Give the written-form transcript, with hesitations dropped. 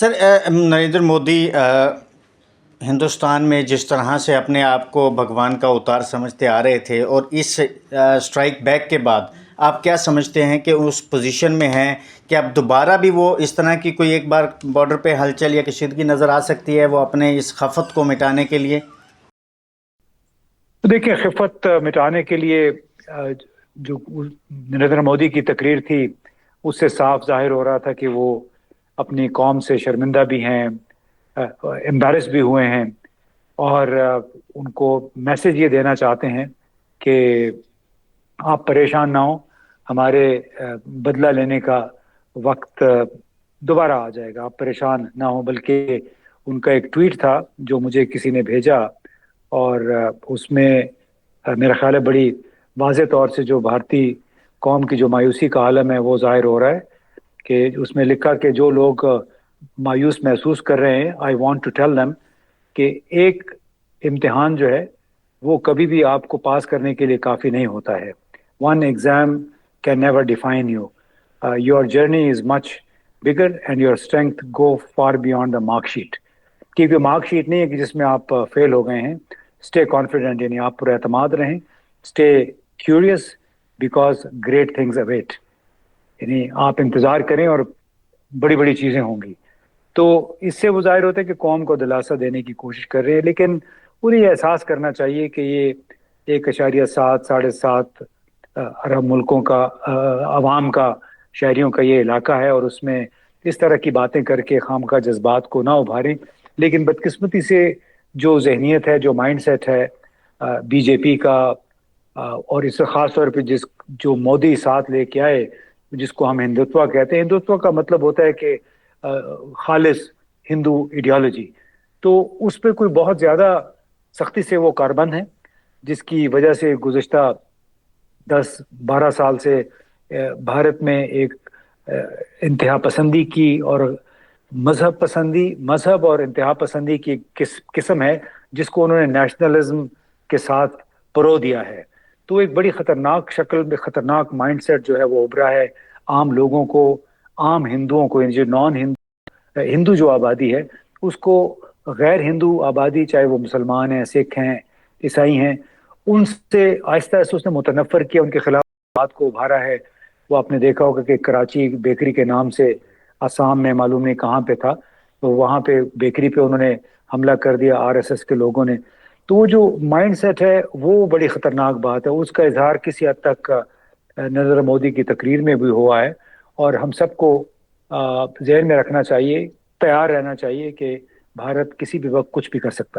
Sir, Narendra Modi Hindustan में जिस तरह से अपने आप को भगवान का अवतार समझते आ रहे थे और इस स्ट्राइक बैक के बाद आप क्या समझते हैं कि उस पोजीशन में हैं कि अब दोबारा भी वो इस तरह की कोई एक बार बॉर्डर पे हलचल या कशीदगी नज़र आ सकती है वो अपने इस खफत को मिटाने के लिए? तो देखिए, खिफत मिटाने के लिए जो नरेंद्र मोदी की तकरीर थी, उससे साफ जाहिर हो रहा था कि वो अपनी कौम से शर्मिंदा भी हैं, एम्बेरस भी हुए हैं। और उनको मैसेज ये देना चाहते हैं कि आप परेशान ना हो, हमारे बदला लेने का वक्त दोबारा आ जाएगा, आप परेशान ना हो। बल्कि उनका एक ट्वीट था जो मुझे किसी ने भेजा, और उसमें मेरा ख्याल है बड़ी वाज़ेह तौर से जो भारतीय कौम की जो मायूसी का आलम है वो जाहिर हो रहा है। कि उसमें लिखा कि जो लोग मायूस महसूस कर रहे हैं, I want to tell them कि एक इम्तिहान जो है वो कभी भी आपको पास करने के लिए काफ़ी नहीं होता है। One exam can never define you, your journey is much bigger and your strength go far beyond the marksheet. क्योंकि मार्कशीट नहीं है कि जिसमें आप फेल हो गए हैं। स्टे कॉन्फिडेंट, यानी आप पूरे एतमाद रहें। Stay curious, because great things await, यानी आप इंतज़ार करें और बड़ी बड़ी चीज़ें होंगी। तो इससे वो जाहिर होता है कि कौम को दिलासा देने की कोशिश कर रहे हैं, लेकिन उन्हें ये एहसास करना चाहिए कि ये 1.7 7.5 अरब मुल्कों का अवाम का, शहरियों का ये इलाका है, और उसमें इस तरह की बातें करके खामखा जज्बात को ना उभारें। लेकिन बदकिस्मती से जो जहनीत है, जो माइंड सेट है बीजेपी का, और इससे ख़ास तौर पे जो मोदी साथ लेके आए, जिसको हम हिंदुत्व कहते हैं। हिंदुत्व का मतलब होता है कि खालिस हिंदू आइडियोलॉजी। तो उस पर कोई बहुत ज़्यादा सख्ती से वो कारबंद है, जिसकी वजह से गुज़श्ता 10 12 साल से भारत में एक इंतहा पसंदी की और मजहब और इंतहा पसंदी की किस्म है, जिसको उन्होंने नेशनलिज्म के साथ परो दिया है। तो एक बड़ी खतरनाक शक्ल में खतरनाक माइंडसेट जो है वो उभरा है आम लोगों को, आम हिंदुओं को, जो नॉन हिंदू हिंदू जो आबादी है उसको, गैर हिंदू आबादी, चाहे वो मुसलमान हैं, सिख हैं, ईसाई हैं, उनसे आहिस्ता आहिस्ता उसने मुतनफ़र किया, उनके खिलाफ बात को उभारा है। वो आपने देखा होगा कि कराची बेकरी के नाम से असम में मालूम नहीं कहाँ पे था, तो वहाँ पे बेकरी पे उन्होंने हमला कर दिया आरएसएस के लोगों ने। तो वो जो माइंड सेट है वो बड़ी खतरनाक बात है। उसका इजहार किसी हद तक नरेंद्र मोदी की तकरीर में भी हुआ है। और हम सबको जहन में रखना चाहिए, तैयार रहना चाहिए कि भारत किसी भी वक्त कुछ भी कर सकता है।